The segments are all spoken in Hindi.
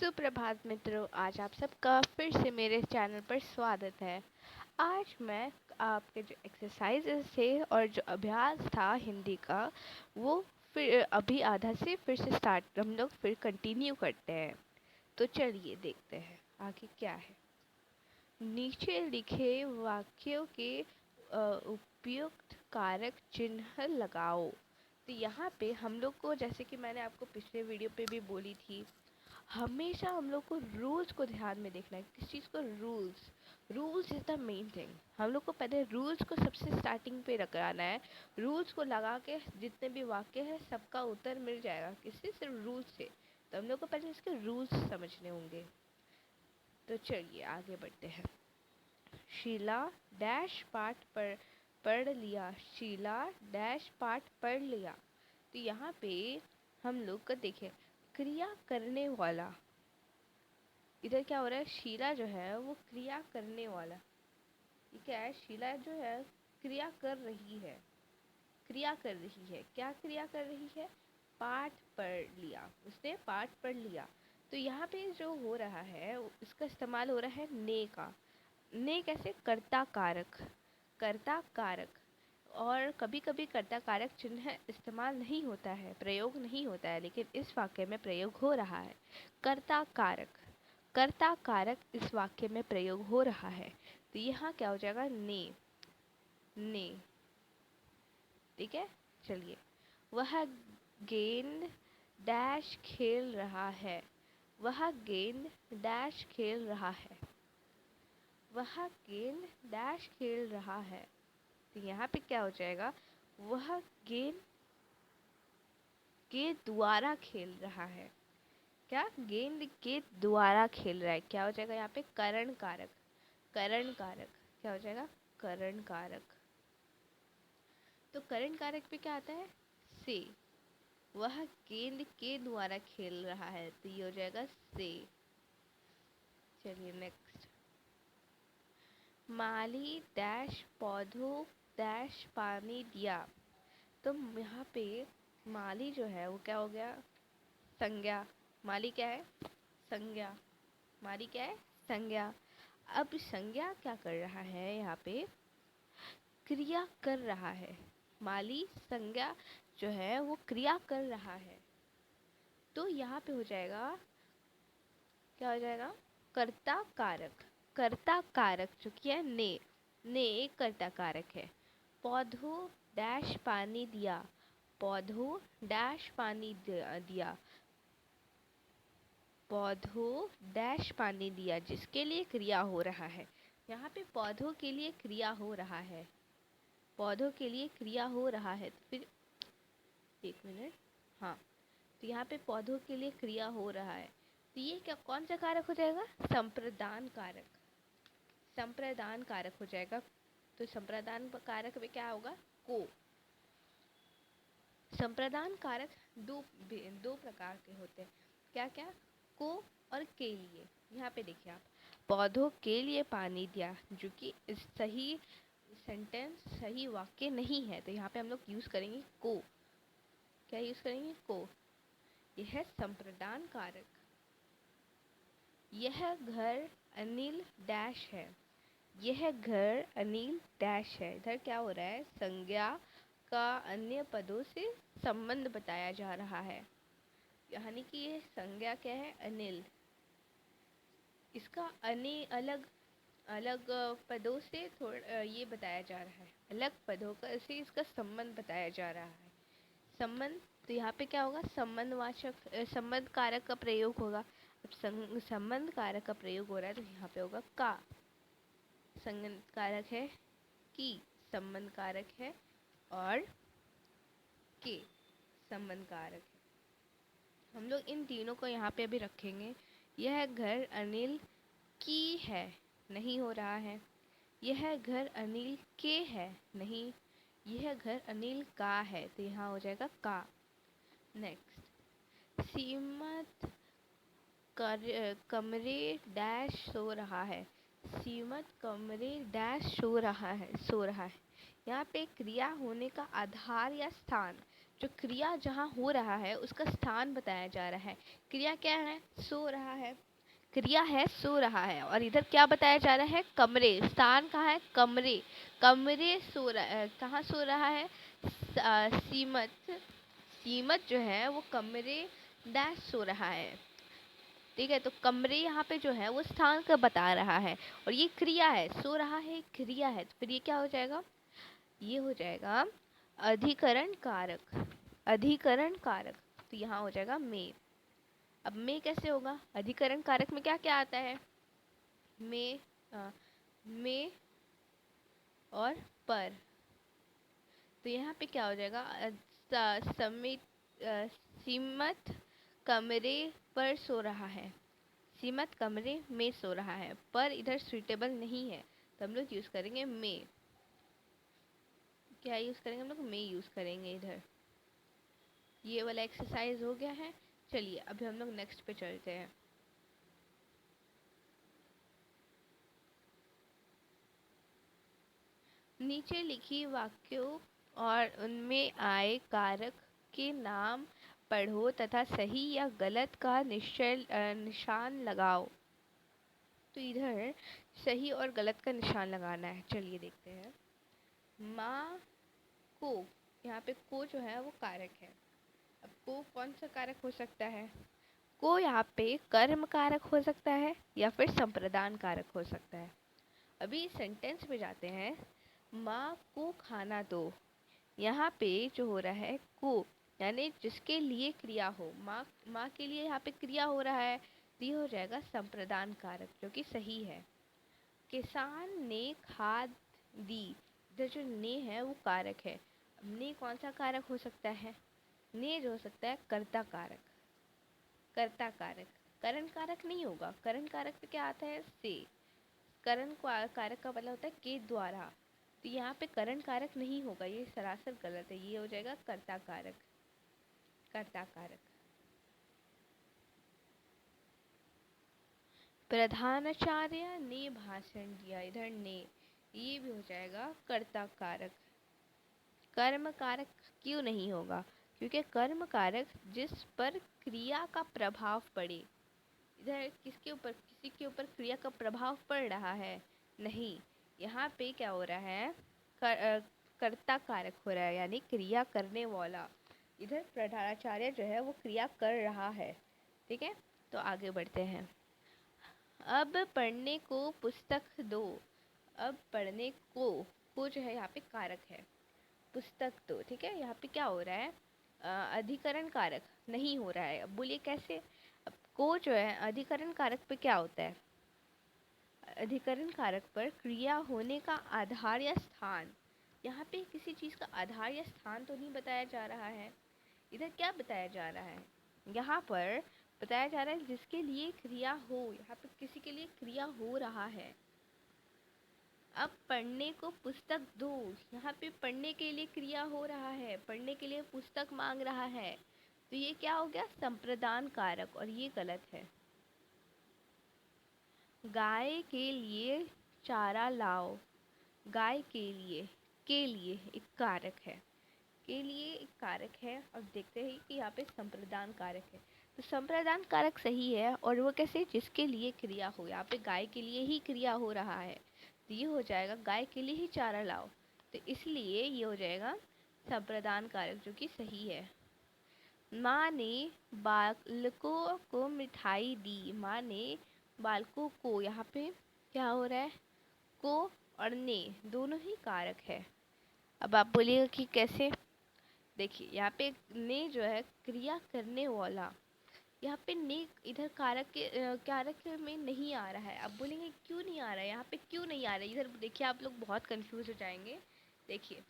सुप्रभात मित्रों, आज आप सबका फिर से मेरे चैनल पर स्वागत है। आज मैं आपके जो एक्सरसाइजेस थे और जो अभ्यास था हिंदी का, वो फिर अभी आधा से फिर से स्टार्ट हम लोग फिर कंटिन्यू करते हैं। तो चलिए देखते हैं आगे क्या है। नीचे लिखे वाक्यों के उपयुक्त कारक चिन्ह लगाओ। तो यहाँ पे हम लोग को, जैसे कि मैंने आपको पिछले वीडियो पे भी बोली थी, हमेशा हम लोग को रूल्स को ध्यान में देखना है। किस चीज़ को? Rules. Rules is the main thing. हम लोग को पहले रूल्स को सबसे स्टार्टिंग पे लगाना है। रूल्स को लगा के जितने भी वाक्य है सबका उत्तर मिल जाएगा। किससे? सिर्फ रूल्स से। तो हम लोग को पहले इसके रूल्स समझने होंगे। तो चलिए आगे बढ़ते हैं। शीला डैश पाठ पढ़ लिया। शीला डैश पाठ पढ़ लिया। तो यहाँ पे हम लोग का देखें, क्रिया करने वाला। इधर क्या हो रहा है? शीला जो है वो क्रिया करने वाला। ये क्या है? शीला जो है क्रिया कर रही है। क्रिया कर रही है। क्या क्रिया कर रही है? पाठ पढ़ लिया। उसने पाठ पढ़ लिया। तो यहाँ पे जो हो रहा है इसका इस्तेमाल हो रहा है ने का। ने कैसे? कर्ता कारक। कर्ता कारक। और कभी कभी कर्ता कारक चिन्ह इस्तेमाल नहीं होता है, प्रयोग नहीं होता है, लेकिन इस वाक्य में प्रयोग हो रहा है। कर्ता कारक। कर्ता कारक इस वाक्य में प्रयोग हो रहा है। तो यहाँ क्या हो जाएगा? ने। ने। ठीक है, चलिए। वह गेंद डैश खेल रहा है। वह गेंद डैश खेल रहा है। वह गेंद डैश खेल रहा है। तो यहाँ पे क्या हो जाएगा? वह गेंद के द्वारा खेल रहा है। क्या? गेंद के द्वारा खेल रहा है। क्या हो जाएगा यहाँ पे? करण कारक। करण कारक। क्या हो जाएगा? करण कारक। तो करण कारक पे क्या आता है? से। वह गेंद के द्वारा खेल रहा है, तो ये हो जाएगा से। चलिए नेक्स्ट। माली डैश पौधों डैश पानी दिया। तो यहाँ पे माली जो है वो क्या हो गया? संज्ञा। माली क्या है? संज्ञा। माली क्या है? संज्ञा। अब संज्ञा क्या कर रहा है? यहाँ पे क्रिया कर रहा है। माली संज्ञा जो है वो क्रिया कर रहा है। तो यहाँ पे हो जाएगा, क्या हो जाएगा? कर्ता कारक। कर्ता कारक जो कि है ने। ने एक कर्ता कारक है। पौधों डैश पानी दिया। पौधों डैश पानी दिया। पौधों डैश पानी दिया, जिसके लिए क्रिया हो रहा है। यहाँ पे पौधों के लिए क्रिया हो रहा है। पौधों के लिए क्रिया हो रहा है। तो फिर एक मिनट, हाँ, तो यहाँ पे पौधों के लिए क्रिया हो रहा है। तो ये क्या, कौन सा कारक हो जाएगा? संप्रदान कारक। संप्रदान कारक हो जाएगा। तो संप्रदान कारक में क्या होगा? को। संप्रदान कारक दो प्रकार के होते हैं। क्या क्या? को और के लिए। यहाँ पे देखिए आप, पौधों के लिए पानी दिया, जो कि सही सेंटेंस, सही वाक्य नहीं है, तो यहाँ पे हम लोग यूज़ करेंगे को। क्या यूज़ करेंगे? को। यह है संप्रदान कारक। यह घर अनिल डैश है। यह घर अनिल डैश है। इधर क्या हो रहा है? संज्ञा का अन्य पदों से संबंध बताया जा रहा है। यानी कि ये संज्ञा क्या है? अनिल। इसका अलग अलग पदों से ये बताया जा रहा है। अलग पदों का से इसका संबंध बताया जा रहा है। संबंध, तो यहाँ पे क्या होगा? संबंधवाचक संबंध कारक का प्रयोग होगा। अब संबंध कारक का प्रयोग हो रहा है, तो यहाँ पे होगा का। संबंध कारक है की, संबंध कारक है, और के संबंध कारक है। हम लोग इन तीनों को यहाँ पे अभी रखेंगे। यह घर अनिल की है, नहीं हो रहा है। यह घर अनिल के है, नहीं। यह घर अनिल का है, तो यहाँ हो जाएगा का। नेक्स्ट। सीमत कमरे डैश सो रहा है। सीमत कमरे डैश सो रहा है। यहाँ पे क्रिया होने का आधार या स्थान जो क्रिया जहाँ हो रहा है उसका स्थान बताया जा रहा है। क्रिया क्या है? सो रहा है। क्रिया है सो रहा है, और इधर क्या बताया जा रहा है? कमरे। स्थान कहाँ है? कमरे। कमरे सो रहा, कहाँ सो रहा है? सीमत। सीमत जो है वो कमरे डैश सो रहा है। ठीक है, तो कमरे यहाँ पे जो है वो स्थान का बता रहा है, और ये क्रिया है, सो रहा है क्रिया है, तो फिर ये क्या हो जाएगा? ये हो जाएगा अधिकरण कारक। अधिकरण कारक, तो यहाँ हो जाएगा में। अब में कैसे होगा? अधिकरण कारक में क्या क्या आता है? में, में और पर। तो यहाँ पे क्या हो जाएगा? समित, सीमत कमरे पर सो रहा है। सीमत कमरे में सो रहा है, पर इधर सुइटेबल नहीं है, तो हम लोग यूज़ करेंगे में। क्या यूज़ करेंगे हम लोग? में यूज़ करेंगे इधर। ये वाला एक्सरसाइज हो गया है। चलिए अभी हम लोग नेक्स्ट पे चलते हैं। नीचे लिखी वाक्यों और उनमें आए कारक के नाम पढ़ो तथा सही या गलत का निशान लगाओ। तो इधर सही और गलत का निशान लगाना है। चलिए देखते हैं। माँ को, यहाँ पे को जो है वो कारक है। अब को कौन सा कारक हो सकता है? को यहाँ पे कर्म कारक हो सकता है या फिर संप्रदान कारक हो सकता है। अभी सेंटेंस में जाते हैं। माँ को खाना दो। यहाँ पे जो हो रहा है को, यानी जिसके लिए क्रिया हो, माँ, माँ के लिए यहाँ पे क्रिया हो रहा है, तो ये हो जाएगा संप्रदान कारक, जो कि सही है। किसान ने खाद दी। इधर जो ने है वो कारक है। अब ने कौन सा कारक हो सकता है? ने जो हो सकता है कर्ता कारक। कर्ता कारक, करण कारक नहीं होगा। करण कारक पे क्या आता है? से। करण कारक का मतलब होता है के द्वारा, तो यहाँ पे करण कारक नहीं होगा, ये सरासर गलत है। ये हो जाएगा कर्ता कारक। कर्ता कारक। प्रधानाचार्य ने भाषण दिया। इधर ने, ये भी हो जाएगा कर्ता कारक। कर्म कारक क्यों नहीं होगा? क्योंकि कर्म कारक जिस पर क्रिया का प्रभाव पड़े। इधर किसके ऊपर, किसी के ऊपर क्रिया का प्रभाव पड़ रहा है? नहीं, यहाँ पे क्या हो रहा है? कर्ता कारक हो रहा है, यानी क्रिया करने वाला। इधर प्रधानाचार्य जो है वो क्रिया कर रहा है। ठीक है, तो आगे बढ़ते हैं। अब पढ़ने को पुस्तक दो। अब पढ़ने को जो है यहाँ पे कारक है। पुस्तक दो, ठीक है। यहाँ पे क्या हो रहा है? अधिकरण कारक नहीं हो रहा है। अब बोलिए कैसे? अब को जो है अधिकरण कारक पे क्या होता है? अधिकरण कारक पर क्रिया होने का आधार या स्थान। यहाँ पे किसी चीज़ का आधार या स्थान तो नहीं बताया जा रहा है। इधर क्या बताया जा रहा है? यहाँ पर बताया जा रहा है जिसके लिए क्रिया हो। यहाँ पे किसी के लिए क्रिया हो रहा है। अब पढ़ने को पुस्तक दो। यहाँ पे पढ़ने के लिए क्रिया हो रहा है, पढ़ने के लिए पुस्तक मांग रहा है, तो ये क्या हो गया? संप्रदान कारक, और ये गलत है। गाय के लिए चारा लाओ। गाय के लिए एक कारक है। के लिए एक कारक है, और देखते हैं कि यहाँ पे संप्रदान कारक है। तो संप्रदान कारक सही है, और वो कैसे? जिसके लिए क्रिया हो। यहाँ पे गाय के लिए ही क्रिया हो रहा है, तो ये हो जाएगा गाय के लिए ही चारा लाओ, तो इसलिए ये हो जाएगा संप्रदान कारक, जो कि सही है। माँ ने बालकों को मिठाई दी। माँ ने बालकों को, यहाँ पे क्या हो रहा है? को और ने दोनों ही कारक है। अब आप बोलिएगा कि कैसे? देखिए यहाँ पे ने जो है क्रिया करने वाला, यहाँ पे ने इधर कारक के कारक में नहीं आ रहा है। अब बोलेंगे क्यों नहीं आ रहा है? यहाँ पे क्यों नहीं आ रहा है? इधर देखिए, आप लोग बहुत कंफ्यूज हो जाएंगे। देखिए,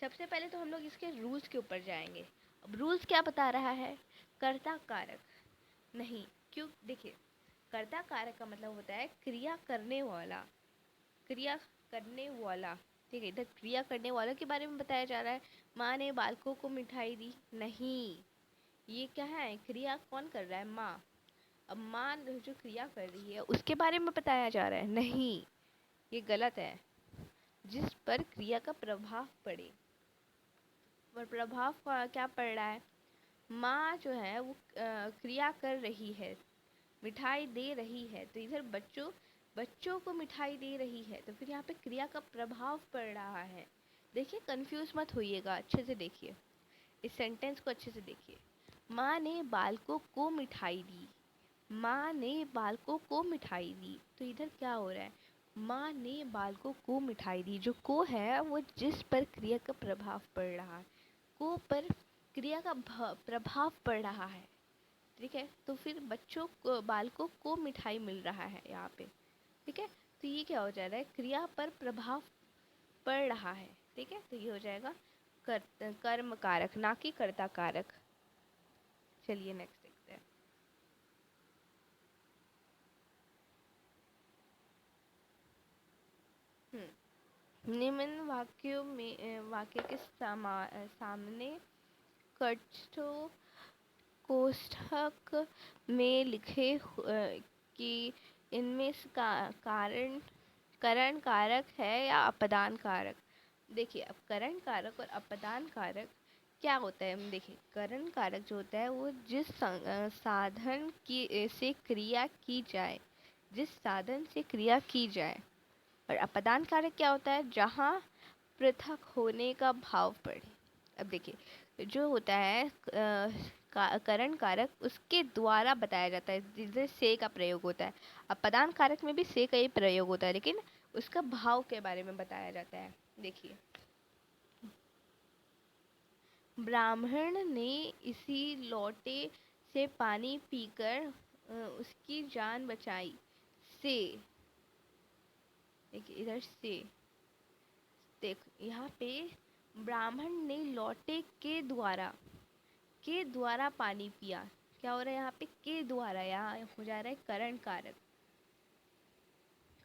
सबसे पहले तो हम लोग इसके रूल्स के ऊपर जाएंगे। अब रूल्स क्या बता रहा है? कर्ता कारक नहीं। क्यों? देखिए, कर्ता कारक का मतलब होता है क्रिया करने वाला। क्रिया करने वाला, ठीक है। इधर क्रिया करने वालों के बारे में बताया जा रहा है। माँ ने बालकों को मिठाई दी, नहीं, ये क्या है? क्रिया कौन कर रहा है? माँ। अब माँ जो क्रिया कर रही है उसके बारे में बताया जा रहा है, नहीं, ये गलत है। जिस पर क्रिया का प्रभाव पड़े। प्रभाव क्या पड़ रहा है? माँ जो है वो क्रिया कर रही है, मिठाई दे रही है, तो इधर बच्चों बच्चों को मिठाई दे रही है, तो फिर यहाँ पे क्रिया का प्रभाव पड़ रहा है। देखिए, कंफ्यूज मत होइएगा, अच्छे से देखिए, इस सेंटेंस को अच्छे से देखिए। माँ ने बालकों को मिठाई दी, माँ ने बालकों को मिठाई दी, तो इधर क्या हो रहा है? माँ ने बालकों को मिठाई दी, जो को है वो जिस पर क्रिया का प्रभाव पड़ रहा है, को पर क्रिया का प्रभाव पड़ रहा है। ठीक है, तो फिर बच्चों को बालकों को मिठाई मिल रहा है यहाँ पे। ठीक है, तो ये क्या हो जा रहा है? क्रिया पर प्रभाव पड़ रहा है। ठीक है, तो ये हो जाएगा कर्म कारक, ना कि कर्ता कारक। चलिए नेक्स्ट देखते हैं। निम्न वाक्यों में वाक्य के सामने कष्टों कोष्ठक में लिखे कि इनमें से कारण करण कारक है या अपदान कारक। देखिए, अब करण कारक और अपदान कारक क्या होता है, हम देखिए, करण कारक जो होता है वो जिस साधन की से क्रिया की जाए, जिस साधन से क्रिया की जाए। और अपदान कारक क्या होता है? जहाँ पृथक होने का भाव पड़े। अब देखिए, जो होता है करण कारक, उसके द्वारा बताया जाता है, जिससे से का प्रयोग होता है। अपदान कारक में भी से का ही प्रयोग होता है, लेकिन उसका भाव के बारे में बताया जाता है। देखिए, ब्राह्मण ने इसी लोटे से पानी पीकर उसकी जान बचाई। से, देखिए इधर से, देख यहाँ पे ब्राह्मण ने लोटे के द्वारा पानी पिया। क्या हो रहा है यहाँ पे? के द्वारा, यहाँ हो जा रहा है करण कारक।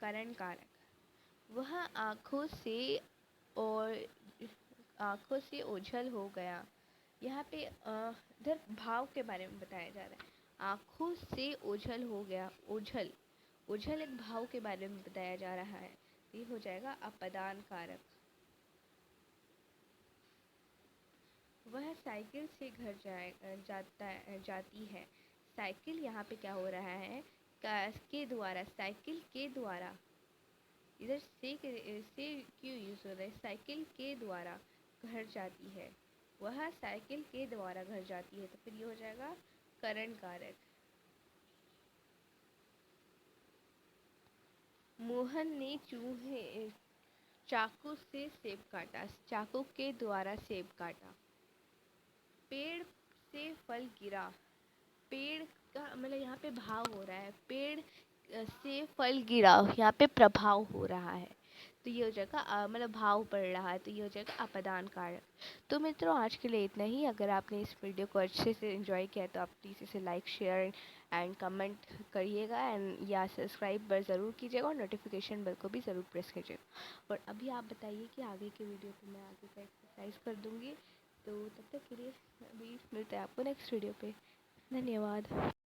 करण कारक, वह और आंखों से ओझल हो गया। यहाँ पे इधर भाव के बारे में बताया जा रहा है। आंखों से ओझल हो गया, ओझल, ओझल एक भाव के बारे में बताया जा रहा है। ये हो जाएगा अपदान कारक। वह साइकिल से घर जाती है। साइकिल यहाँ पे क्या हो रहा है? के द्वारा, साइकिल के द्वारा, इधर से क्यों यूज हो रहा है? साइकिल के द्वारा घर जाती है, वह साइकिल के द्वारा घर जाती है, तो फिर ये हो जाएगा करण कारक। मोहन ने चाकू से सेब काटा, चाकू के द्वारा सेब काटा। पेड़ से फल गिरा, पेड़ का मतलब यहाँ पे भाव हो रहा है, पेड़ से फल गिरा, यहाँ पे प्रभाव हो रहा है, तो ये हो जाएगा मतलब भाव पड़ रहा है, तो ये हो जाएगा अपदान कारक। तो मित्रों, आज के लिए इतना ही। अगर आपने इस वीडियो को अच्छे से एंजॉय किया तो आप प्लीज़ इसे लाइक, शेयर एंड कमेंट करिएगा, एंड या सब्सक्राइब ज़रूर कीजिएगा, और नोटिफिकेशन बेल को भी ज़रूर प्रेस कीजिएगा। और अभी आप बताइए कि आगे के वीडियो को मैं आगे का एक्सरसाइज कर दूँगी। तो तब तक के लिए अभी मिलते हैं आपको नेक्स्ट वीडियो पे। धन्यवाद।